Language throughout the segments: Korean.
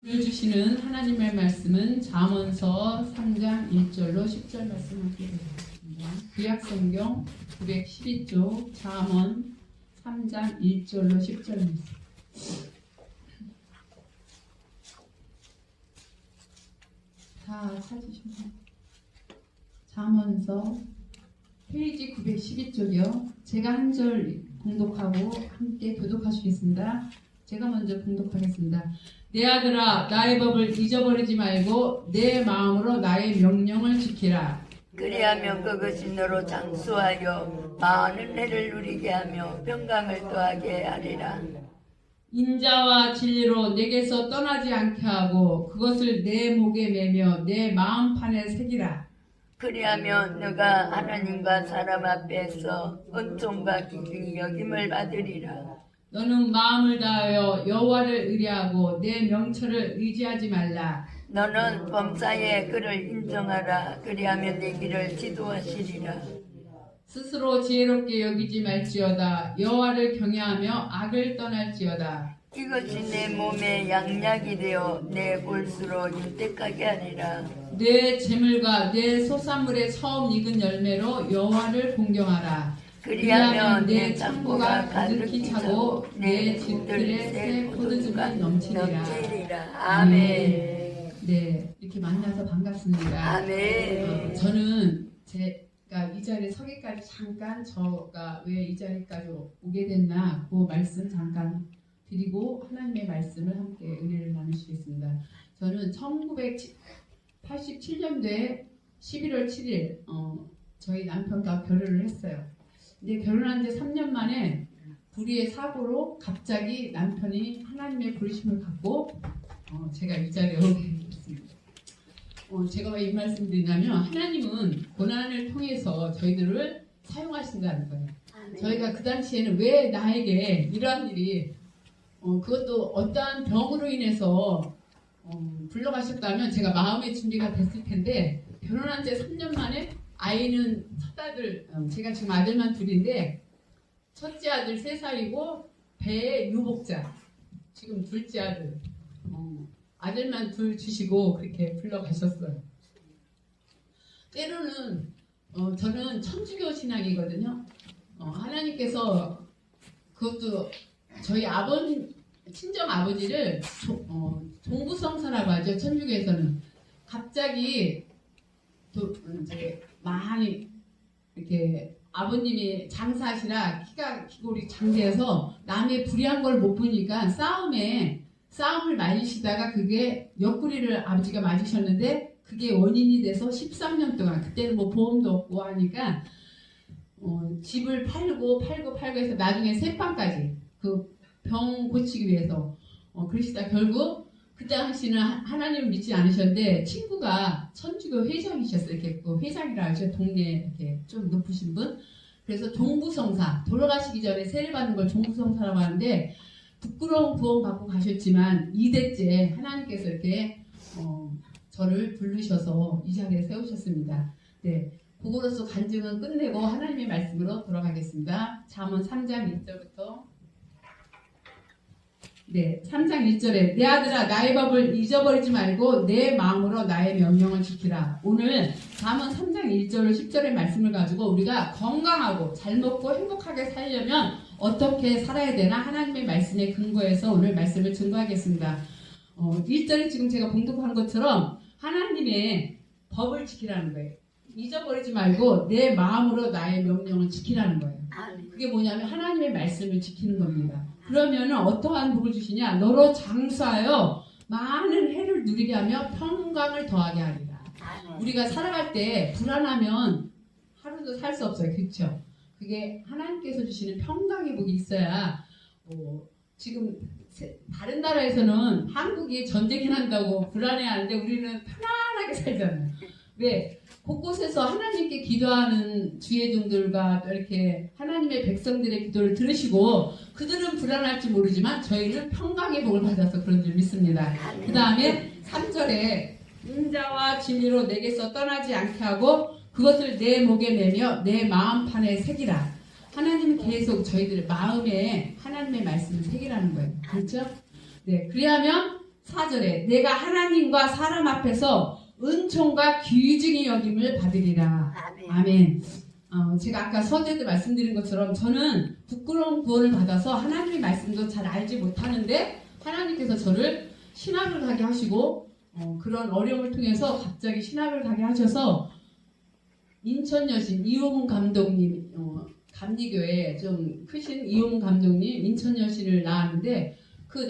오늘 주시는 하나님의 말씀은 잠언서 3장 1절로 10절 말씀하게 되겠습니다. 구약성경 912쪽 잠언 3장 1절로 10절 말씀. 다 찾으시면 잠언서 페이지 912쪽이요. 제가 한 절 봉독하고 함께 교독하시겠습니다. 제가 먼저 봉독하겠습니다. 내 아들아, 나의 법을 잊어버리지 말고 내 마음으로 나의 명령을 지키라. 그리하면 그것이 너로 장수하여 많은 해를 누리게 하며 평강을 더하게 하리라. 인자와 진리로 내게서 떠나지 않게 하고 그것을 내 목에 매며 내 마음판에 새기라. 그리하면 너가 하나님과 사람 앞에서 은총과 기중이 여김을 받으리라. 너는 마음을 다하여 여호와를 의뢰하고 내 명철을 의지하지 말라. 너는 범사에 그를 인정하라. 그리하면 내 길을 지도하시리라. 스스로 지혜롭게 여기지 말지어다. 여호와를 경외하며 악을 떠날지어다. 이것이 내 몸에 양약이 되어 내 볼수로 윤택하게 하리라. 내 재물과 내 소산물의 처음 익은 열매로 여호와를 공경하라. 그리하면 내 창고가 가득히 차고 내 집들에 새 포도주가 넘치리라. 아멘. 네, 이렇게 만나서 반갑습니다. 아멘. 저는 제가 이 자리에 서기까지 잠깐 저가 왜 이 자리까지 오게 됐나 그 말씀 잠깐 드리고 하나님의 말씀을 함께 은혜를 나누시겠습니다. 저는 1987년도에 11월 7일 저희 남편과 결혼을 했어요. 근데 결혼한 지 3년 만에 불의의 사고로 갑자기 남편이 하나님의 부르심을 갖고 제가 이 자리에 오게 됐습니다. 제가 왜 이 말씀 드리냐면 하나님은 고난을 통해서 저희들을 사용하신다는 거예요. 저희가 그 당시에는 왜 나에게 이러한 일이 그것도 어떠한 병으로 인해서 불러가셨다면 제가 마음의 준비가 됐을 텐데 결혼한 지 3년 만에 아이는 첫 아들, 제가 지금 아들만 둘인데 첫째 아들 3살이고 배의 유복자, 지금 둘째 아들, 아들만 둘 주시고 그렇게 불러가셨어요. 때로는 저는 천주교 신앙이거든요. 하나님께서 그것도 저희 친정 아버지를 종부성사라고 하죠. 천주교에서는 갑자기 이제 많이 이렇게 아버님이 장사하시라 키골이 장대해서 남의 불의한 걸 못 보니까 싸움을 말리시다가 그게 옆구리를 아버지가 맞으셨는데 그게 원인이 돼서 13년 동안 그때는 뭐 보험도 없고 하니까 집을 팔고 해서 나중에 새빵까지 그 병 고치기 위해서 그러시다 결국 그 당시는 하나님을 믿지 않으셨는데 친구가 천주교 회장이셨어요. 이렇게 그 회장이라 하죠. 동네 이렇게 좀 높으신 분. 그래서 종부성사 돌아가시기 전에 세례 받는 걸 종부성사라고 하는데 부끄러운 부원 받고 가셨지만 2대째 하나님께서 이렇게 저를 부르셔서 이 자리에 세우셨습니다. 네, 그거로서 간증은 끝내고 하나님의 말씀으로 돌아가겠습니다. 잠언 3장 1절부터 네, 3장 1절에 내 아들아 나의 법을 잊어버리지 말고 내 마음으로 나의 명령을 지키라. 오늘 잠언 3장 1절로 10절의 말씀을 가지고 우리가 건강하고 잘 먹고 행복하게 살려면 어떻게 살아야 되나 하나님의 말씀에 근거해서 오늘 말씀을 증거하겠습니다. 1절에 지금 제가 봉독한 것처럼 하나님의 법을 지키라는 거예요. 잊어버리지 말고 내 마음으로 나의 명령을 지키라는 거예요. 그게 뭐냐면 하나님의 말씀을 지키는 겁니다. 그러면 어떠한 복을 주시냐? 너로 장수하여 많은 해를 누리게 하며 평강을 더하게 하리라. 우리가 살아갈 때 불안하면 하루도 살 수 없어요. 그렇죠? 그게 하나님께서 주시는 평강의 복이 있어야 지금 다른 나라에서는 한국이 전쟁이 난다고 불안해하는데 우리는 편안하게 살잖아요. 왜? 곳곳에서 하나님께 기도하는 주의종들과 이렇게 하나님의 백성들의 기도를 들으시고 그들은 불안할지 모르지만 저희는 평강의 복을 받아서 그런 줄 믿습니다. 그 다음에 3절에 인자와 진리로 내게서 떠나지 않게 하고 그것을 내 목에 매며 내 마음판에 새기라. 하나님은 계속 저희들 마음에 하나님의 말씀을 새기라는 거예요. 그렇죠? 네, 그리하면 4절에 내가 하나님과 사람 앞에서 은총과 귀중히 여김을 받으리라. 아멘. 아멘. 제가 아까 서재도 말씀드린 것처럼 저는 부끄러운 구원을 받아서 하나님의 말씀도 잘 알지 못하는데 하나님께서 저를 신학을 가게 하시고 그런 어려움을 통해서 갑자기 신학을 가게 하셔서 인천 여신 이호문 감독님 감리교회 좀 크신 이호문 감독님 인천 여신을 낳았는데 그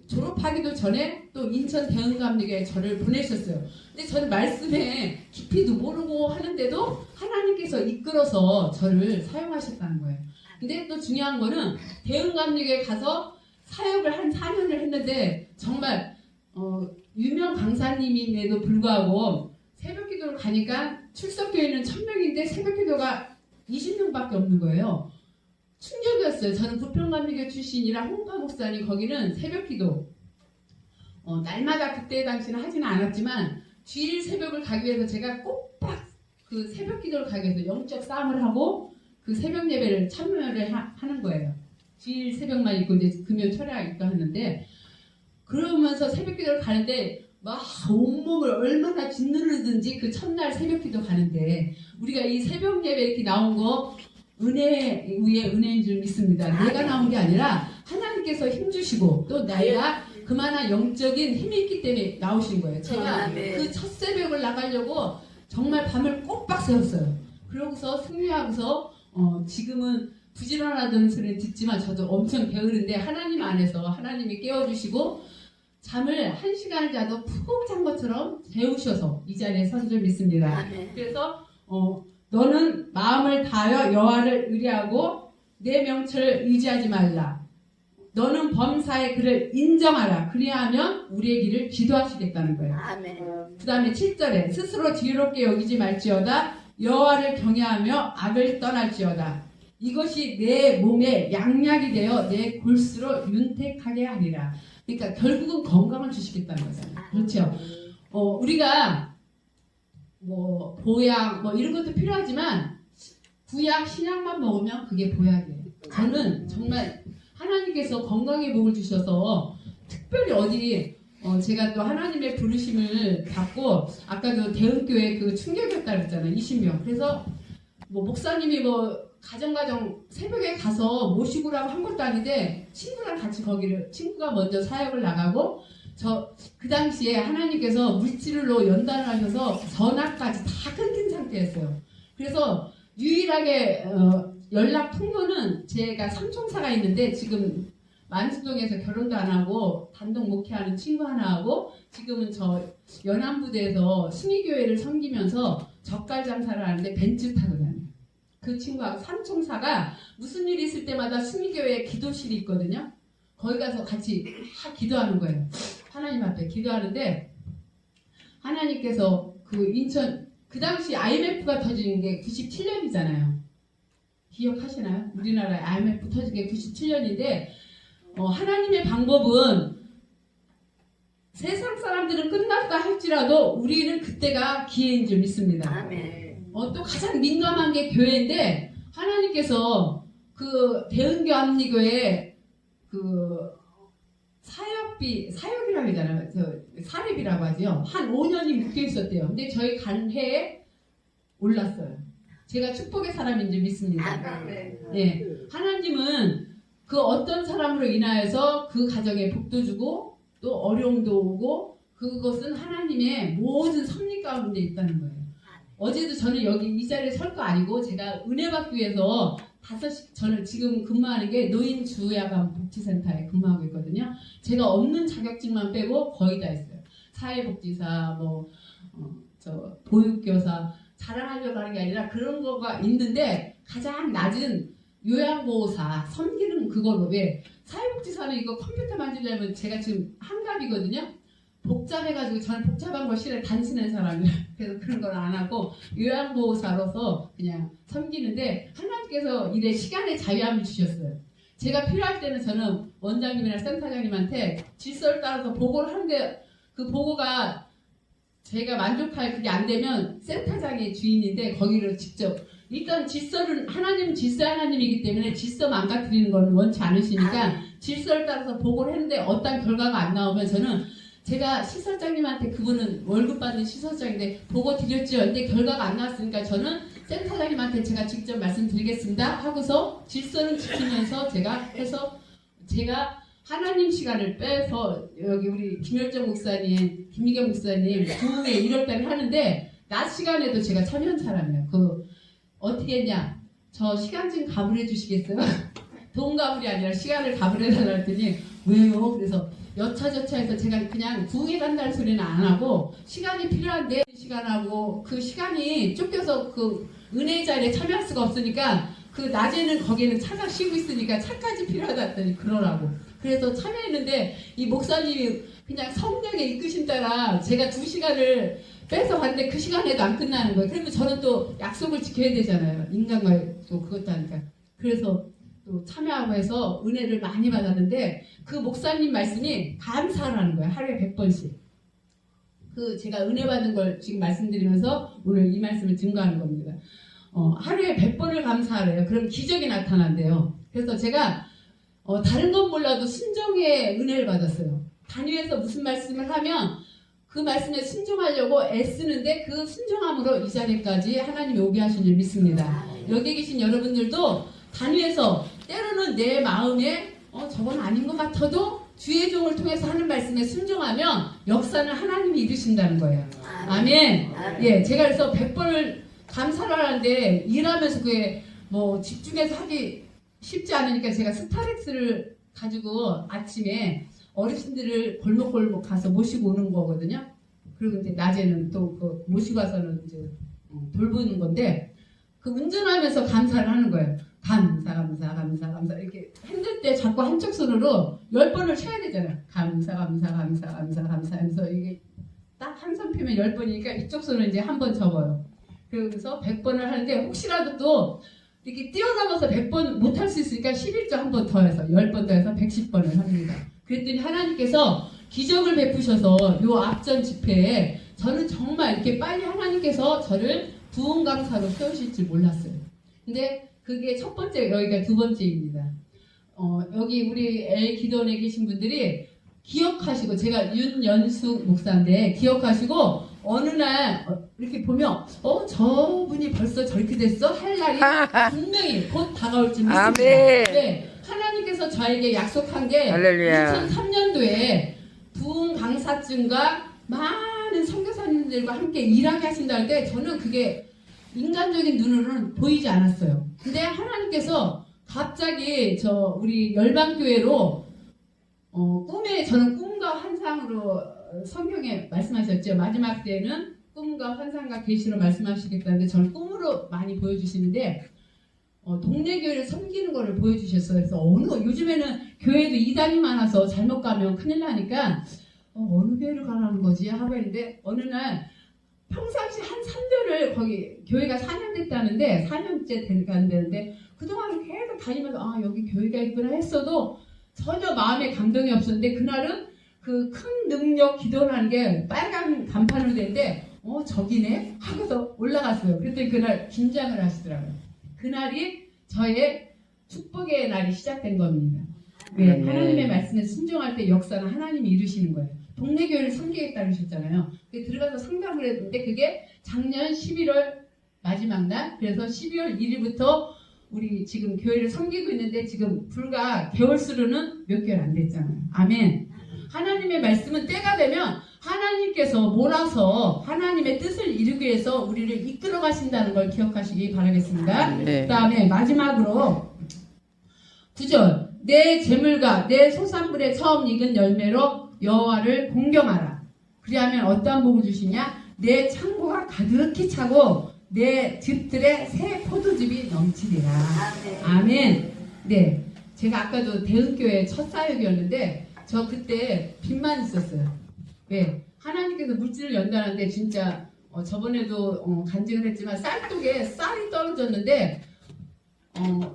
졸업하기도 전에 또 인천 대흥감리교회에 저를 보내셨어요. 근데 저는 말씀에 깊이도 모르고 하는데도 하나님께서 이끌어서 저를 사용하셨다는 거예요. 근데 또 중요한 거는 대흥감리교회에 가서 사역을 한 4년을 했는데 정말 유명 강사님임에도 불구하고 새벽기도를 가니까 출석교회는 1000명인데 새벽기도가 20명밖에 없는 거예요. 충격이었어요. 저는 부평감리교 출신이라 홍파 목사님 거기는 새벽기도 날마다 그때 당시는 하지는 않았지만 주일 새벽을 가기 위해서 제가 꼬박 그 새벽기도를 가기 위해서 영적 싸움을 하고 그 새벽 예배를 참여를 하는 거예요. 주일 새벽만 있고 이제 금요 철야 있고 하는데 그러면서 새벽기도를 가는데 막 온몸을 얼마나 짓누르든지 그 첫날 새벽기도 가는데 우리가 이 새벽 예배 이렇게 나온 거 은혜 위에 은혜인 줄 믿습니다. 내가 나온 게 아니라 하나님께서 힘주시고 또 내가 그만한 영적인 힘이 있기 때문에 나오신 거예요. 제가 그 첫 새벽을 나가려고 정말 밤을 꼬박 새웠어요. 그러고서 승리하고서 지금은 부지런하던 소리 듣지만 저도 엄청 게으른데 하나님 안에서 하나님이 깨워주시고 잠을 1시간을 자도 푹 잔 것처럼 재우셔서 이 자리에 선 줄 믿습니다. 그래서 너는 마음을 다하여 여호와를 의뢰하고 내 명철을 의지하지 말라. 너는 범사의 그를 인정하라. 그리하면 우리의 길을 기도하시겠다는 거예요. 그 다음에 7절에 스스로 지혜롭게 여기지 말지어다. 여호와를 경외하며 악을 떠날지어다. 이것이 내 몸에 양약이 되어 내 골수로 윤택하게 하리라. 그러니까 결국은 건강을 주시겠다는 거잖아요. 그렇죠? 우리가 뭐 보약 뭐 이런 것도 필요하지만 구약 신약만 먹으면 그게 보약이에요. 저는 정말 하나님께서 건강의 복을 주셔서 특별히 어디 제가 또 하나님의 부르심을 받고 아까도 대흥교회 그 충격이었다 그랬잖아요. 20명. 그래서 뭐 목사님이 뭐 가정 새벽에 가서 모시고라고 한 것도 아닌데 친구랑 같이 거기를 친구가 먼저 사역을 나가고 그 당시에 하나님께서 물질로 연단을 하셔서 전화까지 다 끊긴 상태였어요. 그래서 유일하게 연락 통로는 제가 삼총사가 있는데 지금 만수동에서 결혼도 안 하고 단독 목회하는 친구 하나하고 지금은 저 연안부대에서 승희교회를 섬기면서 젓갈 장사를 하는데 벤츠 타고 다녀요. 그 친구하고 삼총사가 무슨 일이 있을 때마다 승희교회에 기도실이 있거든요. 거기 가서 같이 막 기도하는 거예요. 하나님 앞에 기도하는데 하나님께서 그 인천 그 당시 IMF가 터진 게 97년이잖아요. 기억하시나요? 우리나라에 IMF 터진 게 97년인데 하나님의 방법은 세상 사람들은 끝났다 할지라도 우리는 그때가 기회인 줄 믿습니다. 또 가장 민감한 게 교회인데 하나님께서 그 대흥교 감리교회 그 사역이라고 하잖아요. 사립이라고 하죠. 한 5년이 묶여 있었대요. 근데 저희 간 해에 올랐어요. 제가 축복의 사람인 줄 믿습니다. 네. 하나님은 그 어떤 사람으로 인하여서 그 가정에 복도 주고 또 어려움도 오고 그것은 하나님의 모든 섭리 가운데 있다는 거예요. 어제도 저는 여기 이 자리에 설 거 아니고 제가 은혜 받기 위해서 5시 저는 지금 근무하는 게 노인 주야간 복지센터에 근무하고 있거든요. 제가 없는 자격증만 빼고 거의 다 했어요. 사회복지사, 보육교사 자랑하려고 하는 게 아니라 그런 거가 있는데 가장 낮은 요양보호사 섬기는 그걸로 왜 사회복지사는 이거 컴퓨터 만지려면 제가 지금 한갑이거든요. 복잡해가지고 저는 복잡한 거 싫어요. 단순한 사람이라 그래서 그런 걸 안 하고 요양보호사로서 그냥 섬기는데 하나님께서 일에 시간의 자유함을 주셨어요. 제가 필요할 때는 저는 원장님이나 센터장님한테 질서를 따라서 보고를 하는데 그 보고가 제가 만족할 그게 안 되면 센터장의 주인인데 거기를 직접 일단 질서를 하나님은 질서 하나님이기 때문에 질서 망가뜨리는 건 원치 않으시니까 질서를 따라서 보고를 했는데 어떤 결과가 안 나오면 저는 제가 시설장님한테 그분은 월급 받는 시설장인데 보고 드렸죠. 근데 결과가 안 나왔으니까 저는 센터장님한테 제가 직접 말씀드리겠습니다 하고서 질서는 지키면서 제가 해서 제가 하나님 시간을 빼서 여기 우리 김열정 목사님, 김미경 목사님 부흥회 1월달에 하는데 낮 시간에도 제가 참여한 사람이에요. 어떻게 했냐? 저 시간 좀 가불해 주시겠어요? 돈 가불이 아니라 시간을 가불해 달라 했더니 왜요? 그래서 여차저차해서 제가 그냥 부흥회 간다는 소리는 안 하고 시간이 필요한데 시간하고 그 시간이 쫓겨서 그 은혜의 자리에 참여할 수가 없으니까 그 낮에는 거기는 차가 쉬고 있으니까 차까지 필요하다 했더니 그러라고. 그래서 참여했는데 이 목사님이 그냥 성령의 이끄심 따라 제가 2시간을 빼서 갔는데 그 시간에도 안 끝나는 거예요. 그러면 저는 또 약속을 지켜야 되잖아요. 인간과의 또 그것도 하니까. 그래서 또 참여하고 해서 은혜를 많이 받았는데 그 목사님 말씀이 감사하라는 거예요. 하루에 100번씩. 제가 은혜 받은 걸 지금 말씀드리면서 오늘 이 말씀을 증거하는 겁니다. 하루에 100번을 감사하래요. 그럼 기적이 나타난대요. 그래서 제가 다른 건 몰라도 순종의 은혜를 받았어요. 단위에서 무슨 말씀을 하면 그 말씀에 순종하려고 애쓰는데 그 순종함으로 이 자리까지 하나님이 오게 하신 줄 믿습니다. 여기 계신 여러분들도 단위에서 때로는 내 마음에 저건 아닌 것 같아도 주의 종을 통해서 하는 말씀에 순종하면 역사는 하나님이 이루신다는 거예요. 아멘. 예, 제가 그래서 100번을 감사를 하는데 일하면서 그게 뭐 집중해서 하기 쉽지 않으니까 제가 스타렉스를 가지고 아침에 어르신들을 골목골목 가서 모시고 오는 거거든요. 그리고 이제 낮에는 또 모시고 와서는 이제 돌보는 건데 그 운전하면서 감사를 하는 거예요. 감사 이렇게 힘들 때 자꾸 한쪽 손으로 10번을 쳐야 되잖아요. 감사 하면서 이게 딱 한 손 피면 10번이니까 이쪽 손을 이제 한 번 접어요. 그래서 100번을 하는데 혹시라도 또 이렇게 뛰어넘어서 100번 못할 수 있으니까 11조 한 번 더 해서 10번 더 해서 110번을 합니다. 그랬더니 하나님께서 기적을 베푸셔서 요 앞전 집회에 저는 정말 이렇게 빨리 하나님께서 저를 부흥강사로 세우실 줄 몰랐어요. 근데 그게 첫 번째, 여기가 두 번째입니다. 여기 우리 기도원에 계신 분들이 기억하시고, 제가 윤연숙 목사인데 기억하시고 어느 날 이렇게 보면 저분이 벌써 저렇게 됐어? 할 날이 분명히 곧 다가올 줄 믿습니다. 네, 하나님께서 저에게 약속한 게 할렐루야. 2003년도에 부흥 강사증과 많은 선교사님들과 함께 일하게 하신다는데 저는 그게 인간적인 눈으로는 보이지 않았어요. 근데 하나님께서 갑자기 우리 열방교회로 저는 꿈과 환상으로 성경에 말씀하셨죠. 마지막 때는 꿈과 환상과 계시로 말씀하시겠다는데 저는 꿈으로 많이 보여주시는데 동네 교회를 섬기는 거를 보여주셨어요. 그래서 요즘에는 교회도 이단이 많아서 잘못 가면 큰일 나니까 어느 교회를 가라는 거지 하고 했는데 어느 날 평상시 한 3년을 거기 교회가 4년 됐다는데 4년째 간다는데 그동안 계속 다니면서 여기 교회가 있구나 했어도 전혀 마음에 감동이 없었는데 그날은 그 큰 능력 기도라는 게 빨간 간판으로 됐는데 저기네 하고서 올라갔어요. 그랬더니 그날 긴장을 하시더라고요. 그날이 저의 축복의 날이 시작된 겁니다. 왜? 하나님의 말씀에 순종할 때 역사는 하나님이 이루시는 거예요. 동네 교회를 섬기겠다 그러셨잖아요. 들어가서 상담을 했는데 그게 작년 11월 마지막 날, 그래서 12월 1일부터 우리 지금 교회를 섬기고 있는데 지금 불과 개월 수로는 몇 개월 안 됐잖아요. 아멘. 하나님의 말씀은 때가 되면 하나님께서 몰아서 하나님의 뜻을 이루기 위해서 우리를 이끌어 가신다는 걸 기억하시기 바라겠습니다. 네. 그 다음에 마지막으로 9절, 내 재물과 내 소산물의 처음 익은 열매로 여호와를 공경하라. 그리하면 어떠한 복을 주시냐? 내 창고가 가득히 차고 내 집들의 새 포도즙이 넘치리라. 아멘. 네, 제가 아까도 대흥교회 첫 사역이었는데 저 그때 빚만 있었어요. 왜? 하나님께서 물질을 연다는데 진짜 저번에도 간증을 했지만 쌀독에 쌀이 떨어졌는데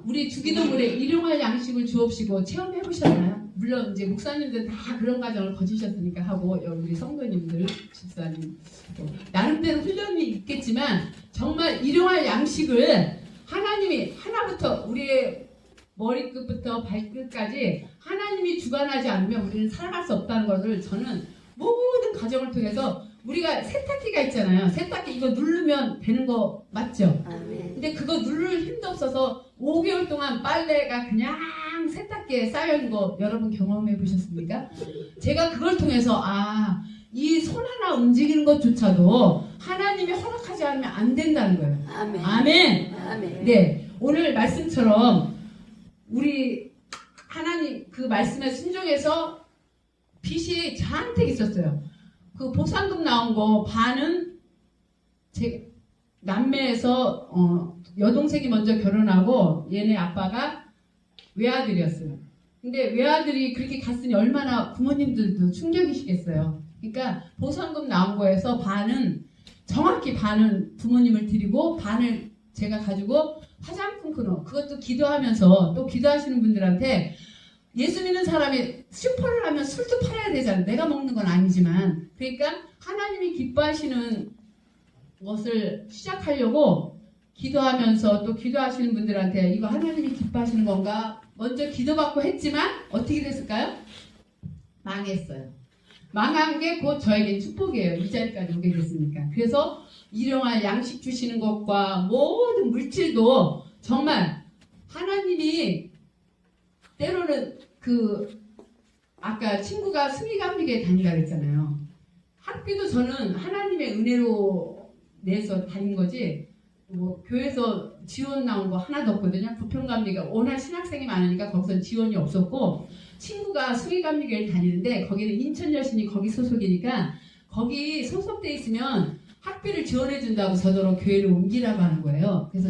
우리 주기도문에 일용할 양식을 주옵시고 체험해보셨나요? 물론 이제 목사님들 다 그런 과정을 거치셨으니까 하고 우리 성도님들, 집사님 나름대로 훈련이 있겠지만 정말 일용할 양식을 하나님이 하나부터 우리의 머리끝부터 발끝까지 하나님이 주관하지 않으면 우리는 살아갈 수 없다는 것을 저는 모든 과정을 통해서 우리가 세탁기가 있잖아요. 세탁기 이거 누르면 되는 거 맞죠? 아멘. 근데 그거 누를 힘도 없어서 5개월 동안 빨래가 그냥 세탁기에 쌓여있는 거 여러분 경험해 보셨습니까? 제가 그걸 통해서 이 손 하나 움직이는 것조차도 하나님이 허락하지 않으면 안 된다는 거예요. 아멘. 아멘. 아멘. 네, 오늘 말씀처럼 우리 하나님 그 말씀에 순종해서 빚이 잔뜩 있었어요. 그 보상금 나온 거 반은 제 남매에서 여동생이 먼저 결혼하고 얘네 아빠가 외아들이었어요. 근데 외아들이 그렇게 갔으니 얼마나 부모님들도 충격이시겠어요. 그러니까 보상금 나온 거에서 반은 정확히 반은 부모님을 드리고 반을 제가 가지고 화장품 끊어. 그것도 기도하면서 또 기도하시는 분들한테 예수 믿는 사람이 슈퍼를 하면 술도 팔아야 되잖아요. 내가 먹는 건 아니지만. 그러니까 하나님이 기뻐하시는 것을 시작하려고 기도하면서 또 기도하시는 분들한테 이거 하나님이 기뻐하시는 건가? 먼저 기도받고 했지만 어떻게 됐을까요? 망했어요. 망한 게 곧 저에게 축복이에요. 이 자리까지 오게 됐으니까. 그래서 일용할 양식 주시는 것과 모든 물질도 정말 하나님이 때로는 아까 친구가 승희감리교에 다니라 그랬잖아요. 학비도 저는 하나님의 은혜로 내서 다닌 거지 교회에서 지원 나온 거 하나도 없거든요. 부평감리가 워낙 신학생이 많으니까 거기서 지원이 없었고 친구가 승희감리교회를 다니는데 거기는 인천여신이 거기 소속이니까 거기 소속돼 있으면 학비를 지원해준다고 저더러 교회를 옮기라고 하는 거예요. 그래서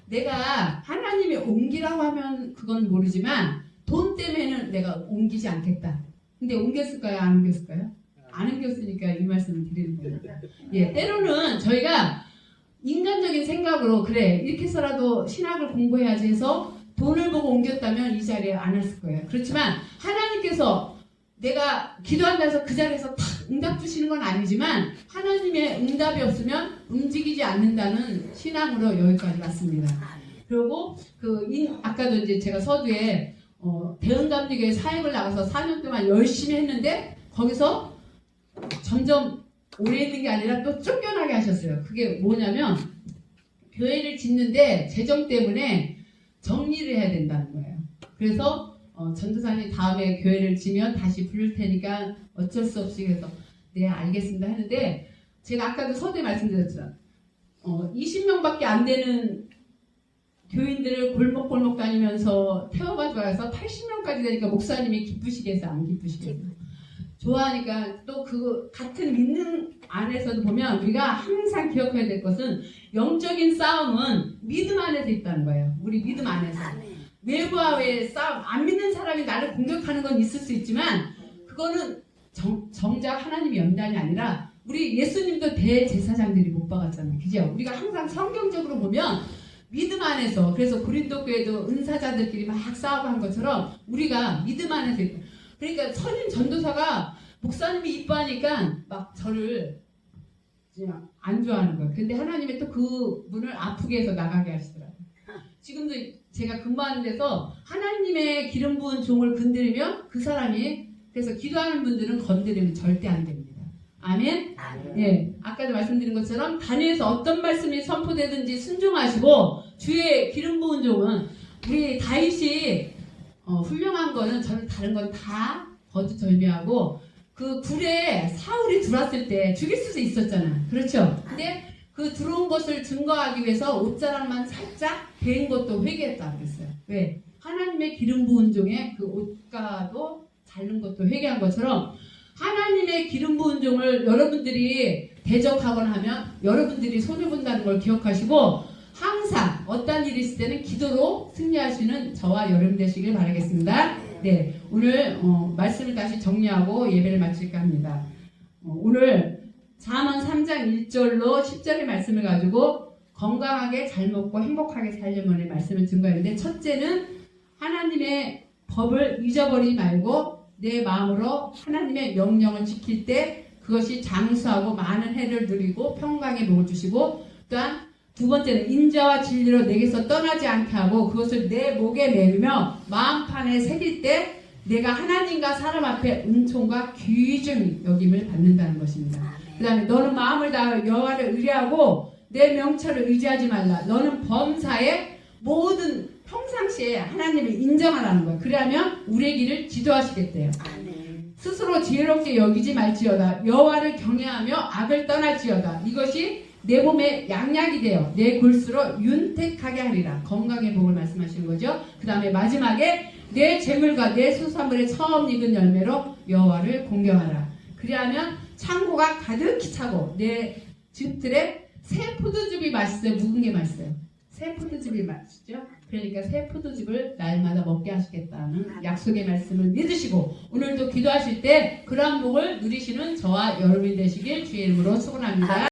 내가 하나님이 옮기라고 하면 그건 모르지만 돈 때문에는 내가 옮기지 않겠다. 근데 옮겼을까요? 안 옮겼을까요? 안 옮겼으니까 이 말씀을 드리는 거예요. 예, 때로는 저희가 인간적인 생각으로 그래 이렇게 해서라도 신학을 공부해야지 해서 돈을 보고 옮겼다면 이 자리에 안 왔을 거예요. 그렇지만 하나님께서 내가 기도한다 해서 그 자리에서 탁 응답 주시는 건 아니지만 하나님의 응답이 없으면 움직이지 않는다는 신앙으로 여기까지 왔습니다. 그리고 아까도 이제 제가 서두에 대흥감리교회 사역을 나가서 4년 동안 열심히 했는데 거기서 점점 오래 있는 게 아니라 또 쫓겨나게 하셨어요. 그게 뭐냐면 교회를 짓는데 재정 때문에 정리를 해야 된다는 거예요. 그래서 전도사님 다음에 교회를 지면 다시 부를 테니까 어쩔 수 없이 그래서 네 알겠습니다 하는데 제가 아까도 서두에 말씀드렸죠. 20명밖에 안 되는 교인들을 골목골목 다니면서 태워가지고 와서 80명까지 되니까 목사님이 기쁘시겠어요? 안 기쁘시겠어요? 좋아하니까 또 같은 믿는 안에서도 보면 우리가 항상 기억해야 될 것은 영적인 싸움은 믿음 안에서 있다는 거예요. 우리 믿음 안에서. 외부와 외의 싸움, 안 믿는 사람이 나를 공격하는 건 있을 수 있지만 그거는 정작 하나님의 연단이 아니라 우리 예수님도 대제사장들이 못 박았잖아요. 그죠? 우리가 항상 성경적으로 보면 믿음 안에서 그래서 고린도 교회도 은사자들끼리 막 싸우고 한 것처럼 우리가 믿음 안에서 있다. 그러니까 선임 전도사가 목사님이 이뻐하니까 막 저를 그냥 안 좋아하는 거예요. 근데 하나님이 또 그분을 아프게 해서 나가게 하시더라고요. 지금도 제가 근무하는 데서 하나님의 기름 부은 종을 건드리면 그 사람이 그래서 기도하는 분들은 건드리면 절대 안 됩니다. 아멘? 예, 아까도 말씀드린 것처럼 단위에서 어떤 말씀이 선포되든지 순종하시고 주의 기름 부은 종은 우리 다윗이 훌륭한 거는 저는 다른 건 다 거두절미하고 그 굴에 사울이 들어왔을 때 죽일 수도 있었잖아. 그렇죠? 근데 그 들어온 것을 증거하기 위해서 옷자락만 살짝 베인 것도 회개했다 그랬어요. 왜? 하나님의 기름 부은 종의 그 옷가도 자른 것도 회개한 것처럼 하나님의 기름 부은 종을 여러분들이 대적하거나 하면 여러분들이 손해본다는 걸 기억하시고 항상 어떤 일이 있을 때는 기도로 승리하시는 저와 여러분 되시길 바라겠습니다. 네, 오늘 말씀을 다시 정리하고 예배를 마칠까 합니다. 오늘 잠언 3장 1절로 10절의 말씀을 가지고 건강하게 잘 먹고 행복하게 살려면의 말씀을 증거했는데 첫째는 하나님의 법을 잊어버리지 말고 내 마음으로 하나님의 명령을 지킬 때 그것이 장수하고 많은 해를 누리고 평강의 복을 주시고 또한 두 번째는 인자와 진리로 내게서 떠나지 않게 하고 그것을 내 목에 매이며 마음판에 새길 때 내가 하나님과 사람 앞에 은총과 귀중 여김을 받는다는 것입니다. 그 다음에 너는 마음을 다하여 여호와를 의뢰하고 내 명철을 의지하지 말라. 너는 범사에 모든 평상시에 하나님을 인정하라는 거야. 그러면 우리의 길을 지도하시겠대요. 스스로 지혜롭게 여기지 말지어다. 여호와를 경외하며 악을 떠날지어다. 이것이 내 몸에 양약이 되어 내 골수로 윤택하게 하리라. 건강의 복을 말씀하시는 거죠. 그 다음에 마지막에 내 재물과 내 수산물의 처음 익은 열매로 여호와를 공경하라. 그리하면 창고가 가득히 차고 내 집들에 새 포도즙이 맛있어요. 묵은 게 맛있어요. 새 포도즙이 맛있죠. 그러니까 새 포도즙을 날마다 먹게 하시겠다는 약속의 말씀을 믿으시고 오늘도 기도하실 때 그러한 복을 누리시는 저와 여러분이 되시길 주의 이름으로 축원합니다.